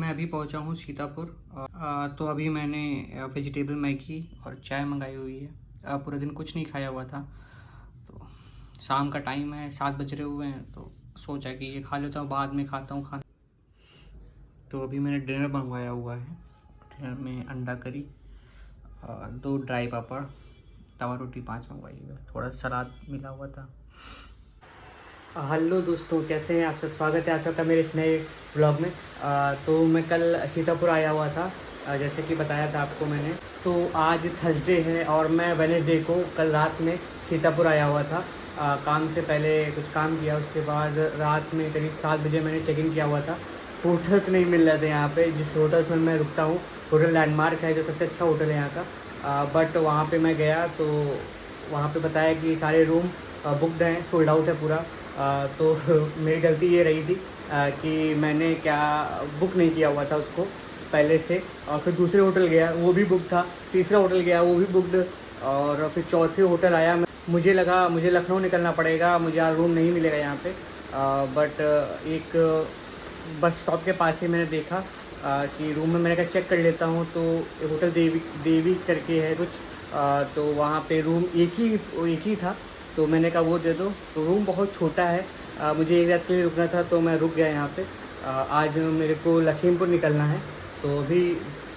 मैं अभी पहुंचा हूं सीतापुर। तो अभी मैंने वेजिटेबल मैगी और चाय मंगाई हुई है। पूरे दिन कुछ नहीं खाया हुआ था, तो शाम का टाइम है, 7 बज रहे हुए हैं, तो सोचा कि ये खा लेता हूँ, बाद में खाता हूँ खाना। तो अभी मैंने डिनर मंगवाया हुआ है। डिनर में अंडा करी, 2 ड्राई पापड़, तवा रोटी 5 मंगवाई है, थोड़ा सलाद मिला हुआ था। हेलो दोस्तों, कैसे हैं आप सब? स्वागत है आप सबका मेरे इस नए ब्लॉग में। तो मैं कल सीतापुर आया हुआ था, जैसे कि बताया था आपको मैंने। तो आज थर्सडे है और मैं वेडनेसडे को कल रात में सीतापुर आया हुआ था। काम से पहले कुछ काम किया, उसके बाद रात में करीब 7 बजे मैंने चेक इन किया हुआ था। होटल्स नहीं मिल रहे थे यहाँ पे। जिस होटल में मैं रुकता हूँ, होटल लैंडमार्क है, जो सबसे अच्छा होटल है यहाँ का। बट वहाँ पे मैं गया तो वहाँ पे बताया कि सारे रूम बुकड हैं, सोल्ड आउट है पूरा। तो मेरी गलती ये रही थी कि मैंने क्या बुक नहीं किया हुआ था उसको पहले से। और फिर दूसरे होटल गया, वो भी बुक था। तीसरा होटल गया, वो भी बुकड। और फिर चौथे होटल आया, मुझे लगा मुझे लखनऊ निकलना पड़ेगा, मुझे यार रूम नहीं मिलेगा यहाँ पे। बट एक बस स्टॉप के पास ही मैंने देखा कि रूम में, मैंने कहा चेक कर लेता हूँ। तो होटल देवी करके है कुछ, तो वहाँ पे रूम एक ही था। तो मैंने कहा वो दे दो। तो रूम बहुत छोटा है, मुझे एक रात के लिए रुकना था, तो मैं रुक गया यहाँ पे। आज मेरे को लखीमपुर निकलना है, तो अभी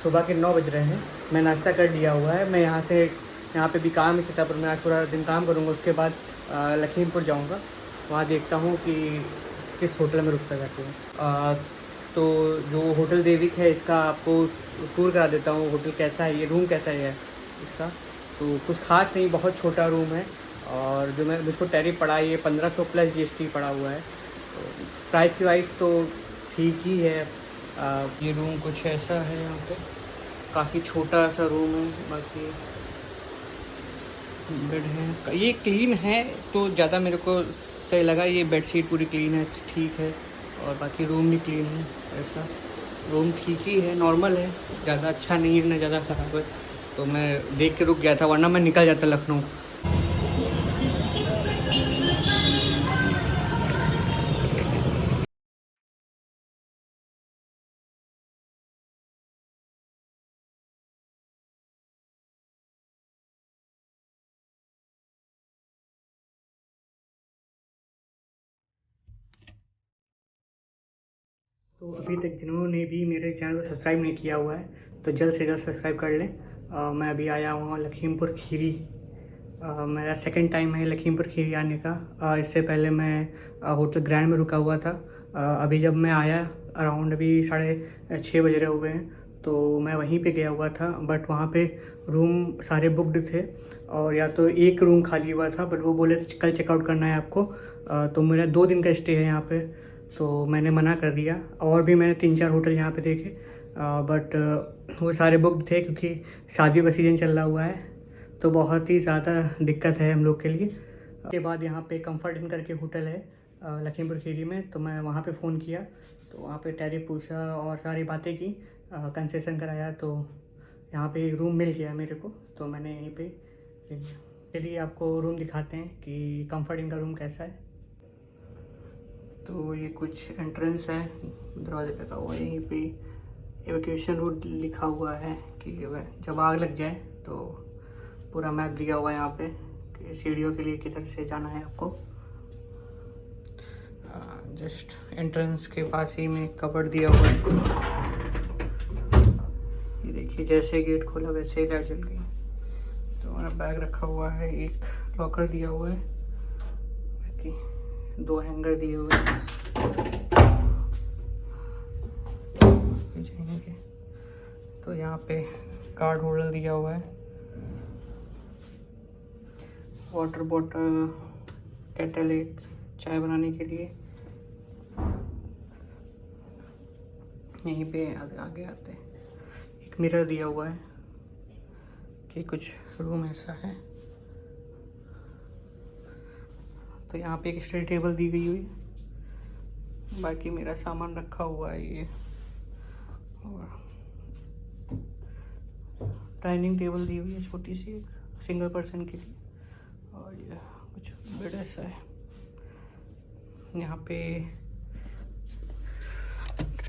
सुबह के 9 बज रहे हैं। मैं नाश्ता कर लिया हुआ है। मैं यहाँ पे भी काम है सीतापुर में, आज पूरा दिन काम करूँगा। उसके बाद लखीमपुर जाऊँगा, वहाँ देखता हूँ कि किस होटल में रुकता जाके हूँ। तो जो होटल देविक है, इसका आपको टूर करा देता हूँ। होटल कैसा है, ये रूम कैसा है इसका। तो कुछ खास नहीं, बहुत छोटा रूम है। और जो मुझको टैरिफ पड़ा, ये 1500 प्लस GST पड़ा हुआ है। तो प्राइस की वाइज तो ठीक ही है। ये रूम कुछ ऐसा है, यहाँ पे काफ़ी छोटा सा रूम है। बाकी बेड है, ये क्लीन है तो ज़्यादा मेरे को सही लगा। ये बेडशीट पूरी क्लीन है, ठीक है। और बाकी रूम भी क्लीन है। ऐसा रूम ठीक ही है, नॉर्मल है, ज़्यादा अच्छा नहीं है ना ज़्यादा ख़राब है। तो मैं देख के रुक गया था, वरना मैं निकल जाता लखनऊ। तो अभी तक जिन्होंने भी मेरे चैनल को सब्सक्राइब नहीं किया हुआ है, तो जल्द से जल्द सब्सक्राइब कर लें। मैं अभी आया हूँ लखीमपुर खीरी। मेरा सेकंड टाइम है लखीमपुर खीरी आने का। इससे पहले मैं होटल ग्रैंड में रुका हुआ था। अभी जब मैं आया, अराउंड अभी 6:30 बज रहे हुए हैं, तो मैं वहीं पे गया हुआ था। बट वहाँ पे रूम सारे बुकड थे, और या तो एक रूम खाली हुआ था, बट वो बोले थे कल चेकआउट करना है आपको। तो मेरा 2 दिन का स्टे है यहाँ पे, तो मैंने मना कर दिया। और भी मैंने 3-4 होटल यहाँ पे देखे, बट वो सारे बुकड थे, क्योंकि शादियों का सीज़न चल रहा हुआ है, तो बहुत ही ज़्यादा दिक्कत है हम लोग के लिए। उसके बाद यहाँ पे कंफर्ट इन करके होटल है लखीमपुर खीरी में, तो मैं वहाँ पे फ़ोन किया, तो वहाँ पे टैरिफ पूछा और सारी बातें की, कंसेशन कराया। तो यहाँ पे एक रूम मिल गया मेरे को, तो मैंने यहीं पे ले लिया। चलिए आपको रूम दिखाते हैं कि कंफर्ट इन का रूम कैसा है। तो ये कुछ एंट्रेंस है, दरवाजे पे लगा हुआ है, यहीं पे एवैक्यूएशन रूट लिखा हुआ है कि जब आग लग जाए तो पूरा मैप दिया हुआ है यहाँ पे कि सीढ़ियों के लिए किधर से जाना है आपको। जस्ट एंट्रेंस के पास ही में कबर्ड दिया हुआ है। ये देखिए, जैसे गेट खोला वैसे ही लाइट जल गई। तो हमारा बैग रखा हुआ है, एक लॉकर दिया हुआ है, बाकी 2 हैंगर दिए हुए हैं। तो यहाँ पे कार्ड होल्डर दिया हुआ है, वाटर बॉटल, केटल एक चाय बनाने के लिए। यहीं पे आगे आते हैं, एक मिरर दिया हुआ है कि कुछ रूम ऐसा है। तो यहाँ पे एक स्टडी टेबल दी गई हुई है, बाकी मेरा सामान रखा हुआ है ये। और डाइनिंग टेबल दी हुई है छोटी सी, एक सिंगल पर्सन के लिए। और ये कुछ बेड ऐसा है। यहाँ पे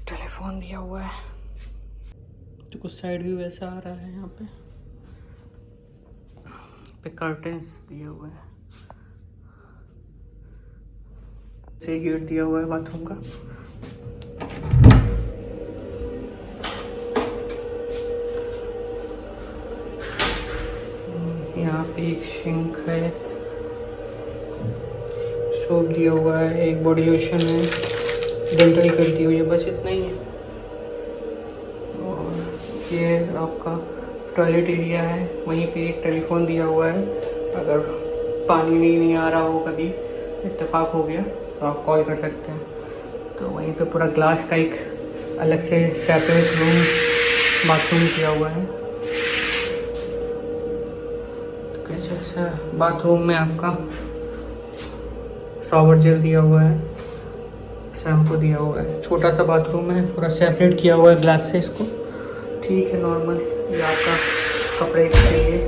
टेलीफोन दिया हुआ है। तो कुछ साइड व्यू वैसा आ रहा है। यहाँ पे कर्टेंस दिए हुए हैं, से गेट दिया हुआ है बाथरूम का। यहाँ पे एक सिंक है, सोप दिया हुआ है, एक बॉडी लोशन है, डेंटल किट दी हुई है, बस इतना ही है। और ये आपका टॉयलेट एरिया है, वहीं पे एक टेलीफोन दिया हुआ है, अगर पानी नहीं आ रहा हो, कभी इत्तेफाक हो गया तो आप कॉल कर सकते हैं। तो वहीं पे पूरा ग्लास का एक अलग से सेपरेट रूम बाथरूम किया हुआ है। तो कैसे ऐसा बाथरूम में आपका शॉवर जेल दिया हुआ है, शैम्पू दिया हुआ है, छोटा सा बाथरूम है, पूरा सेपरेट किया हुआ है ग्लास से इसको। ठीक है, नॉर्मल। ये आपका कपड़े के लिए।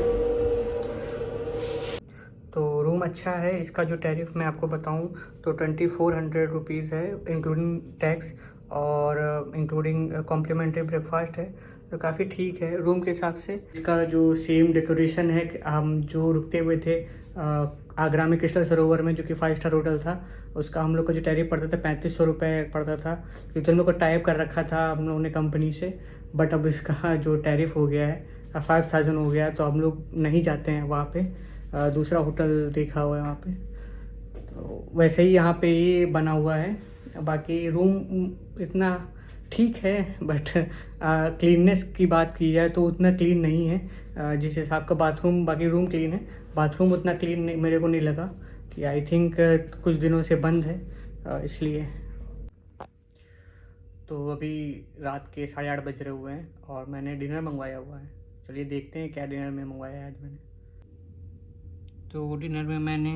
तो रूम अच्छा है। इसका जो टैरिफ मैं आपको बताऊं तो 2400 रुपीज़ है, इंक्लूडिंग टैक्स और इंक्लूडिंग कॉम्प्लीमेंट्री ब्रेकफास्ट है। तो काफ़ी ठीक है रूम के हिसाब से। इसका जो सेम डेकोरेशन है, हम जो रुकते हुए थे आगरा में कृष्ण सरोवर में, जो कि 5 स्टार होटल था, उसका हम लोग का जो टैरिफ पड़ता था 3500 रुपये पड़ता था, क्योंकि हम लोग को टाइप कर रखा था हम लोगों ने कंपनी से। बट अब इसका जो टैरिफ हो गया है 5000 हो गया है, तो हम लोग नहीं जाते हैं वहाँ पे। दूसरा होटल देखा हुआ है वहाँ पे। तो वैसे ही यहाँ पे ये बना हुआ है। बाकी रूम इतना ठीक है, बट क्लीननेस की बात की जाए तो उतना क्लीन नहीं है। जिस हिसाब का बाथरूम, बाकी रूम क्लीन है, बाथरूम उतना क्लीन नहीं, मेरे को नहीं लगा। कि आई थिंक कुछ दिनों से बंद है, इसलिए। तो अभी रात के 8:30 बज रहे हुए हैं और मैंने डिनर मंगवाया हुआ है। चलिए देखते हैं क्या डिनर में मंगवाया है आज मैंने। तो डिनर में मैंने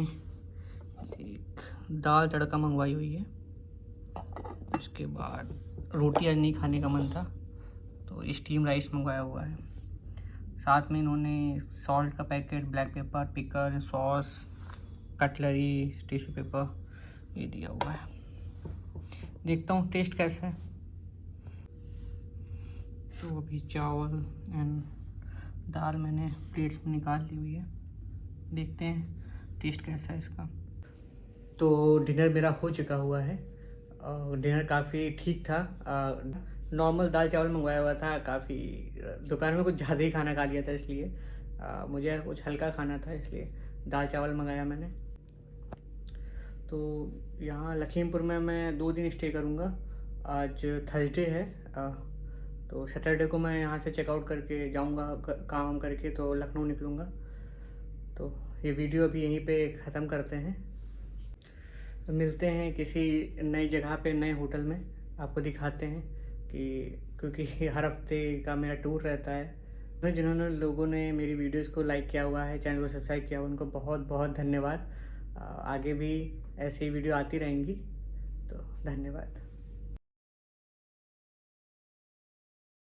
एक दाल तड़का मंगवाई हुई है। उसके बाद रोटी आज नहीं खाने का मन था, तो स्टीम राइस मंगवाया हुआ है। साथ में इन्होंने सॉल्ट का packet, black pepper, pickle, sauce, cutlery, tissue paper ये दिया हुआ है। देखता हूँ टेस्ट कैसा है। तो अभी चावल एंड दाल मैंने प्लेट्स में निकाल ली हुई है, देखते हैं टेस्ट कैसा है इसका। तो डिनर मेरा हो चुका हुआ है। डिनर काफ़ी ठीक था। नॉर्मल दाल चावल मंगवाया हुआ था। काफ़ी दोपहर में कुछ ज़्यादा ही खाना खा लिया था, इसलिए मुझे कुछ हल्का खाना था, इसलिए दाल चावल मंगाया मैंने। तो यहाँ लखीमपुर में मैं 2 दिन स्टे करूँगा। आज थर्सडे है, तो सैटरडे को मैं यहाँ से चेकआउट करके जाऊँगा, काम करके तो लखनऊ निकलूँगा। तो ये वीडियो अभी यहीं पे ख़त्म करते हैं। तो मिलते हैं किसी नई जगह पे, नए होटल में, आपको दिखाते हैं कि, क्योंकि हर हफ्ते का मेरा टूर रहता है। जिन्होंने लोगों ने मेरी वीडियोस को लाइक किया हुआ है, चैनल को सब्सक्राइब किया हुआ, उनको बहुत बहुत धन्यवाद। आगे भी ऐसी वीडियो आती रहेंगी, तो धन्यवाद।